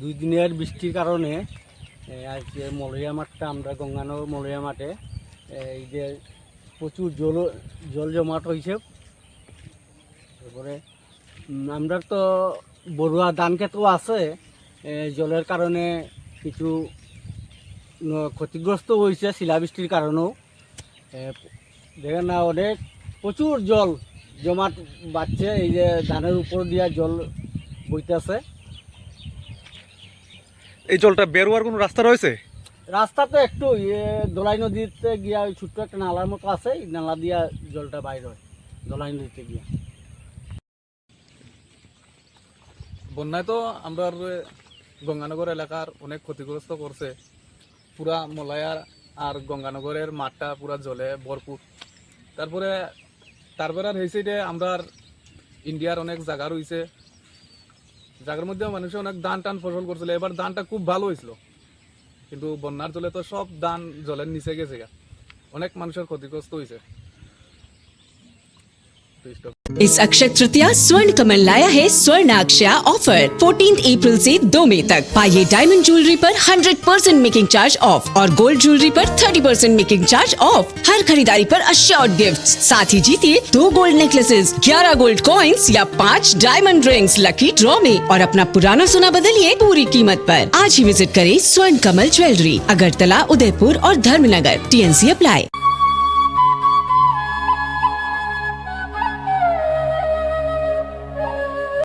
দুই দিনের বৃষ্টির কারণে আজকে মলয়া মাঠটা আমরা গঙ্গানগর মলয়া মাঠে এই যে প্রচুর জল জমাট হয়েছে। তারপরে আমরা তো বড়ুয়া ধান ক্ষেতও আছে, জলের কারণে কিছু ক্ষতিগ্রস্ত হয়েছে শিলাবৃষ্টির কারণেও। দেখেন না, অনেক প্রচুর জল জমাট বাড়ছে, এই যে ধানের উপর দিয়ে জল বইতেছে। এই জলটা বের হওয়ার কোনো রাস্তা রয়েছে? রাস্তা তো একটু দোলাই নদীতে গিয়া ওই ছোট্ট একটা নালার মতো আছে, এই নালা দিয়া জলটা বাইর হয় দোলাই নদীতে গিয়া। বন্যায় তো আমরা গঙ্গানগর এলাকার অনেক ক্ষতিগ্রস্ত করছে। পুরা মলায়া আর গঙ্গানগরের মাঠটা পুরা জলে ভরপুর। তারপরে আর হয়েছে যে আমরা ইন্ডিয়ার অনেক জায়গা রয়েছে, জায়গার মধ্যে মানুষে অনেক ধান টান ফসল করছিল। এবার ধানটা খুব ভালো হয়েছিল, কিন্তু বন্যার জলে তো সব ধান জলের নিচে গেছে, অনেক মানুষের ক্ষতিগ্রস্ত হয়েছে। इस अक्षय तृतीया स्वर्ण कमल लाया है स्वर्ण अक्षया ऑफर 14 अप्रैल से 2 मई तक। पाइए डायमंड ज्वेलरी पर 100% मेकिंग चार्ज ऑफ और गोल्ड ज्वेलरी पर 30% मेकिंग चार्ज ऑफ। हर खरीदारी पर अश्योर्ड गिफ्ट्स, साथ ही जीतिए 2 गोल्ड नेकलेसेस, 11 गोल्ड कॉइन्स या 5 डायमंड रिंग्स लकी ड्रॉ में और अपना पुराना सोना बदलिए पूरी कीमत पर। आज ही विजिट करें स्वर्ण कमल ज्वेलरी, अगरतला, उदयपुर और धर्मनगर। TNC apply.